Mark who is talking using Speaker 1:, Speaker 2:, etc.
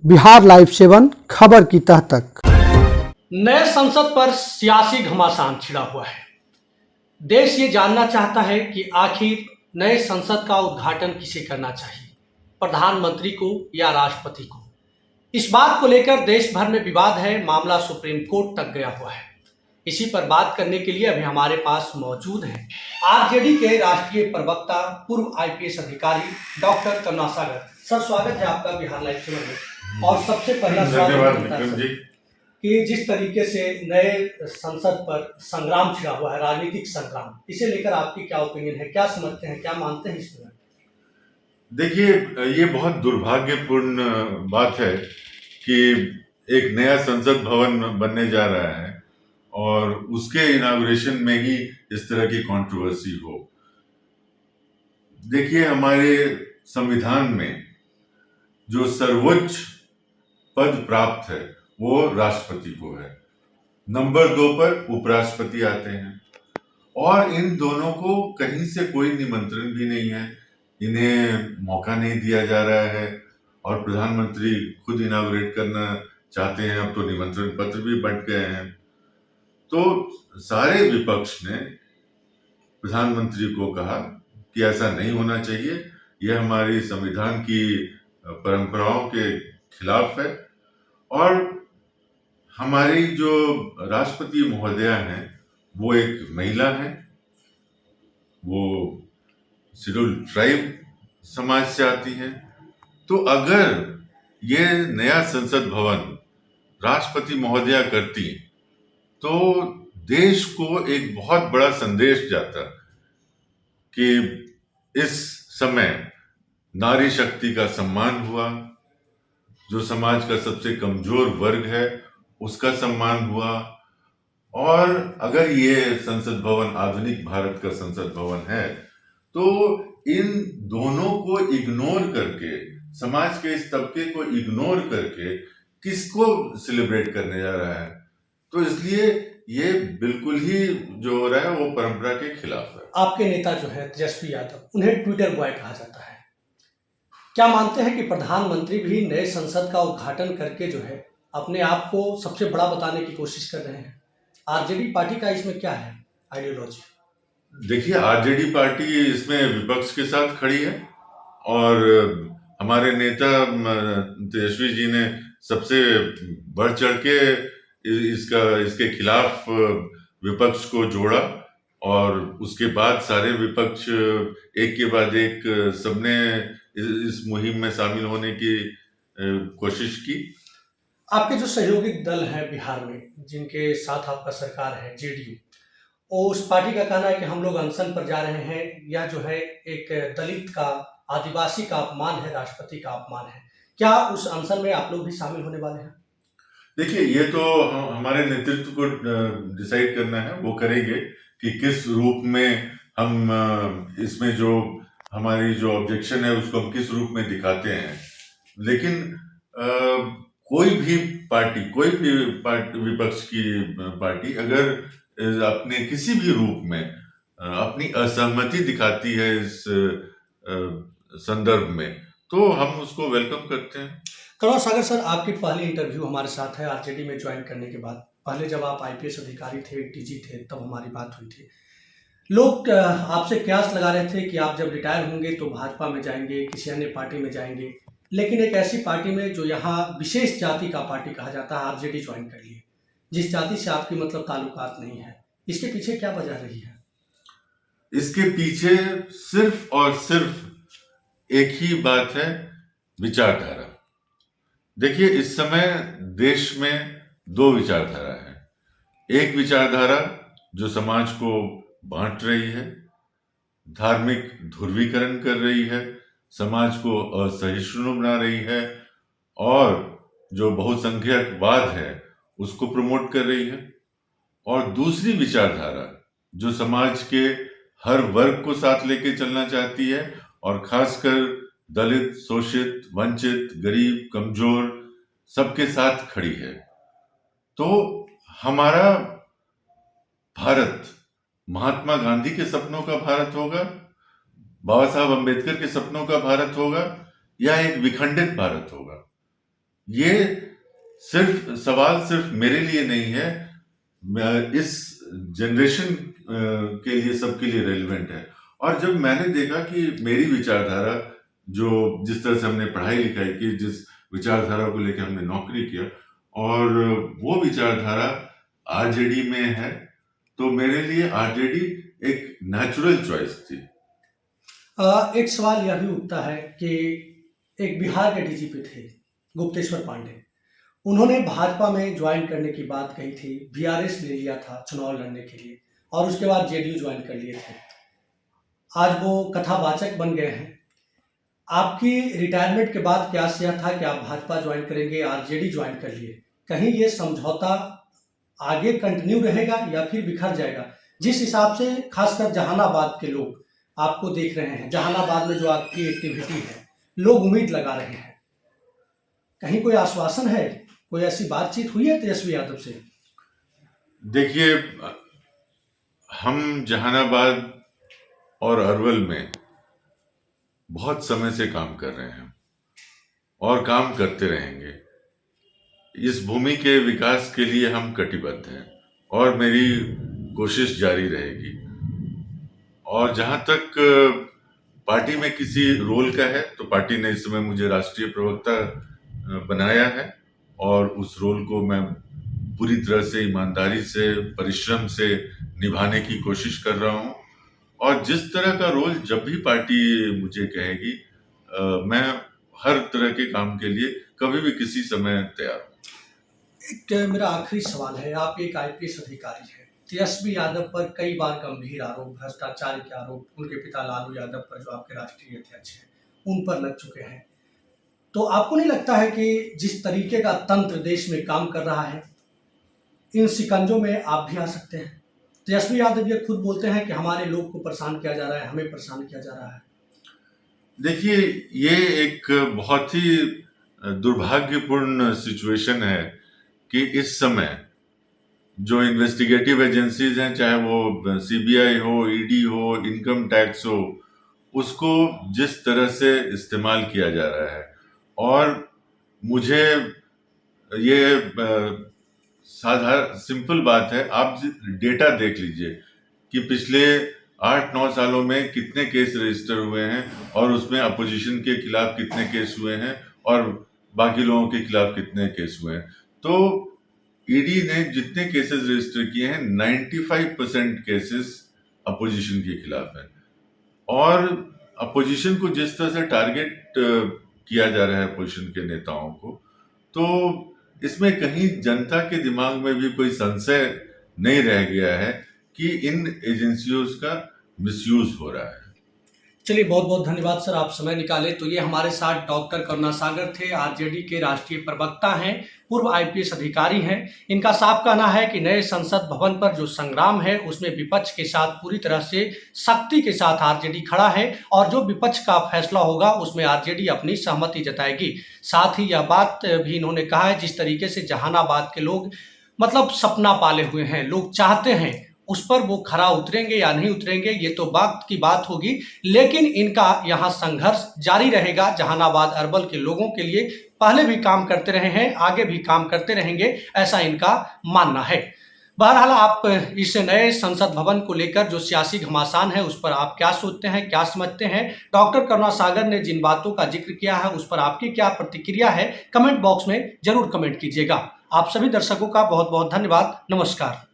Speaker 1: Bihar live 7 खबर की तह तक।
Speaker 2: नए संसद पर सियासी घमासान छिड़ा हुआ है। देश ये जानना चाहता है कि आखिर नए संसद का उद्घाटन किसे करना चाहिए, प्रधानमंत्री को या राष्ट्रपति को। इस बात को लेकर देश भर में विवाद है, मामला सुप्रीम कोर्ट तक गया हुआ है। इसी पर बात करने के लिए अभी हमारे पास मौजूद हैं आरजेडी के राष्ट्रीय प्रवक्ता, पूर्व आईपीएस अधिकारी डॉक्टर करुणासागर। सर, स्वागत है आपका बिहार लाइव 7 में। और सबसे पहला सवाल कि जिस तरीके से नए संसद पर संग्राम छिड़ा हुआ है, राजनीतिक संग्राम, इसे लेकर आपकी क्या ओपिनियन है, क्या समझते हैं, क्या मानते हैं इसमें?
Speaker 3: देखिए, ये बहुत दुर्भाग्यपूर्ण बात है कि एक नया संसद भवन बनने जा रहा है और उसके इनॉग्रेशन में ही इस तरह की कंट्रोवर्सी हो। देखिए, हमारे संविधान में जो सर्वोच्च पद प्राप्त है वो राष्ट्रपति को है। नंबर 2 पर उपराष्ट्रपति आते हैं और इन दोनों को कहीं से कोई निमंत्रण भी नहीं है, इन्हें मौका नहीं दिया जा रहा है और प्रधानमंत्री खुद इनॉग्रेट करना चाहते हैं। अब तो निमंत्रण पत्र भी बंट गए हैं। तो सारे विपक्ष ने प्रधानमंत्री को कहा कि ऐसा नहीं होना चाहिए, यह हमारी संविधान की परंपराओं के खिलाफ है। और हमारी जो राष्ट्रपति महोदया हैं वो एक महिला हैं, वो शेड्यूल्ड ट्राइब समाज से आती हैं। तो अगर ये नया संसद भवन राष्ट्रपति महोदया करती तो देश को एक बहुत बड़ा संदेश जाता कि इस समय नारी शक्ति का सम्मान हुआ, जो समाज का सबसे कमजोर वर्ग है उसका सम्मान हुआ। और अगर ये संसद भवन आधुनिक भारत का संसद भवन है तो इन दोनों को इग्नोर करके, समाज के इस तबके को इग्नोर करके किसको सेलिब्रेट करने जा रहा है। तो इसलिए ये बिल्कुल ही जो हो रहा है वो परंपरा के खिलाफ है।
Speaker 2: आपके नेता जो है तेजस्वी यादव, उन्हें ट्विटर बॉय कहा जाता है। क्या मानते हैं कि प्रधानमंत्री भी नए संसद का उद्घाटन करके जो है अपने आप को सबसे बड़ा बताने की कोशिश कर रहे हैं? आरजेडी पार्टी का इसमें क्या है आइडियोलॉजी?
Speaker 3: देखिए, आरजेडी पार्टी इसमें विपक्ष के साथ खड़ी है और हमारे नेता तेजस्वी जी ने सबसे बढ़ चढ़ के इसके खिलाफ विपक्ष को जोड़ा और उसके बाद सारे विपक्ष एक के बाद एक सबने इस मुहिम में शामिल होने की कोशिश की।
Speaker 2: आपके जो सहयोगी दल है बिहार में, जिनके साथ आपका सरकार है, जेडीयू, और उस पार्टी का कहना है कि हम लोग अनशन पर जा रहे हैं, यह जो है एक दलित का, आदिवासी का अपमान है, राष्ट्रपति का अपमान है। क्या उस अनशन में आप लोग भी शामिल होने वाले हैं?
Speaker 3: देखिए, ये तो हमारे नेतृत्व को डिसाइड करना है, वो करेंगे कि किस रूप में हम इसमें जो हमारी जो ऑब्जेक्शन है उसको हम किस रूप में दिखाते हैं। लेकिन कोई भी विपक्ष की पार्टी अगर अपने किसी भी रूप में अपनी असहमति दिखाती है इस संदर्भ में, तो हम उसको वेलकम करते हैं।
Speaker 2: करुणासागर सर, आपकी पहली इंटरव्यू हमारे साथ है आरजेडी में ज्वाइन करने के बाद। पहले जब आप आईपीएस अधिकारी थे, टीजी थे, तब हमारी बात हुई थी। लोग आपसे कयास लगा रहे थे कि आप जब रिटायर होंगे तो भाजपा में जाएंगे, किसी अन्य पार्टी में जाएंगे, लेकिन एक ऐसी पार्टी में जो यहाँ विशेष जाति का पार्टी कहा जाता है, आरजेडी ज्वाइन कर लिए, जिस जाति से आपकी मतलब ताल्लुकात नहीं है। इसके पीछे क्या वजह रही है?
Speaker 3: इसके पीछे सिर्फ और सिर्फ एक ही बात है, विचारधारा। देखिए, इस समय देश में 2 विचारधारा है। एक विचारधारा जो समाज को बांट रही है, धार्मिक ध्रुवीकरण कर रही है, समाज को असहिष्णु बना रही है और जो बहुसंख्यकवाद है उसको प्रमोट कर रही है। और दूसरी विचारधारा जो समाज के हर वर्ग को साथ लेके चलना चाहती है और खासकर दलित, शोषित, वंचित, गरीब, कमजोर सबके साथ खड़ी है। तो हमारा भारत महात्मा गांधी के सपनों का भारत होगा, बाबा साहब अम्बेडकर के सपनों का भारत होगा, या एक विखंडित भारत होगा। ये सिर्फ मेरे लिए नहीं है, इस जनरेशन के लिए, सबके लिए रेलेवेंट है। और जब मैंने देखा कि मेरी विचारधारा, जो जिस तरह से हमने पढ़ाई लिखाई की, जिस विचारधारा को लेकर हमने नौकरी किया, और वो विचारधारा आरजेडी में है, तो मेरे लिए आरजेडी एक नेचुरल चॉइस थी।
Speaker 2: एक सवाल यह भी उठता है कि एक बिहार के डीजीपी थे गुप्तेश्वर पांडे, उन्होंने भाजपा में ज्वाइन करने की बात कही थी, बीआरएस ले लिया था चुनाव लड़ने के लिए और उसके बाद जेडीयू ज्वाइन कर लिए थे। आज वो कथावाचक बन गए हैं। आपकी रिटायरमेंट के बाद क्या यह था कि आप भाजपा ज्वाइन करेंगे, आरजेडी ज्वाइन कर लिए, कहीं ये समझौता आगे कंटिन्यू रहेगा या फिर बिखर जाएगा? जिस हिसाब से खासकर जहानाबाद के लोग आपको देख रहे हैं, जहानाबाद में जो आपकी एक्टिविटी है, लोग उम्मीद लगा रहे हैं, कहीं कोई आश्वासन है, कोई ऐसी बातचीत हुई है तेजस्वी यादव से?
Speaker 3: देखिए, हम जहानाबाद और अरवल में बहुत समय से काम कर रहे हैं और काम करते रहेंगे। इस भूमि के विकास के लिए हम कटिबद्ध हैं और मेरी कोशिश जारी रहेगी। और जहां तक पार्टी में किसी रोल का है, तो पार्टी ने इस समय मुझे राष्ट्रीय प्रवक्ता बनाया है और उस रोल को मैं पूरी तरह से ईमानदारी से, परिश्रम से निभाने की कोशिश कर रहा हूं। और जिस तरह का रोल जब भी पार्टी मुझे कहेगी, मैं हर तरह के काम के लिए कभी भी किसी समय तैयार हूँ।
Speaker 2: एक मेरा आखिरी सवाल है, आप एक आईपीएस अधिकारी हैं, तेजस्वी यादव पर कई बार गंभीर आरोप, भ्रष्टाचार के आरोप उनके पिता लालू यादव पर, जो आपके राष्ट्रीय अध्यक्ष हैं, उन पर लग चुके हैं। तो आपको नहीं लगता है कि जिस तरीके का तंत्र देश में काम कर रहा है, इन शिकंजों में आप भी आ सकते हैं? तेजस्वी यादव ये खुद बोलते हैं कि हमारे लोग को परेशान किया जा रहा है, हमें परेशान किया जा रहा है।
Speaker 3: देखिए, ये एक बहुत ही दुर्भाग्यपूर्ण सिचुएशन है कि इस समय जो इन्वेस्टिगेटिव एजेंसीज हैं, चाहे वो सीबीआई हो, ईडी हो, इनकम टैक्स हो, उसको जिस तरह से इस्तेमाल किया जा रहा है। और मुझे ये साधारण सिंपल बात है, आप डेटा देख लीजिए कि पिछले 8-9 सालों में कितने केस रजिस्टर हुए हैं और उसमें अपोजिशन के खिलाफ कितने केस हुए हैं और बाकी लोगों के खिलाफ कितने केस हुए हैं। तो ईडी ने जितने केसेस रजिस्टर किए हैं, 95% केसेस अपोजिशन के खिलाफ हैं। और अपोजिशन को जिस तरह से टारगेट किया जा रहा है अपोजिशन के नेताओं को, तो इसमें कहीं जनता के दिमाग में भी कोई संशय नहीं रह गया है कि इन एजेंसियों का मिसयूज हो रहा है।
Speaker 2: चलिए, बहुत बहुत धन्यवाद सर, आप समय निकाले। तो ये हमारे साथ डॉक्टर करुणा सागर थे, आरजेडी के राष्ट्रीय प्रवक्ता हैं, पूर्व आईपीएस अधिकारी हैं। इनका साफ कहना है कि नए संसद भवन पर जो संग्राम है, उसमें विपक्ष के साथ पूरी तरह से सख्ती के साथ आरजेडी खड़ा है और जो विपक्ष का फैसला होगा उसमें आरजेडी अपनी सहमति जताएगी। साथ ही यह बात भी इन्होंने कहा है, जिस तरीके से जहानाबाद के लोग मतलब सपना पाले हुए हैं, लोग चाहते हैं, उस पर वो खरा उतरेंगे या नहीं उतरेंगे ये तो वक्त की बात होगी, लेकिन इनका यहाँ संघर्ष जारी रहेगा। जहानाबाद अरवल के लोगों के लिए पहले भी काम करते रहे हैं, आगे भी काम करते रहेंगे, ऐसा इनका मानना है। बहरहाल, आप इस नए संसद भवन को लेकर जो सियासी घमासान है उस पर आप क्या सोचते हैं, क्या समझते हैं? डॉक्टर करुणा सागर ने जिन बातों का जिक्र किया है उस पर आपकी क्या प्रतिक्रिया है, कमेंट बॉक्स में जरूर कमेंट कीजिएगा। आप सभी दर्शकों का बहुत बहुत धन्यवाद। नमस्कार।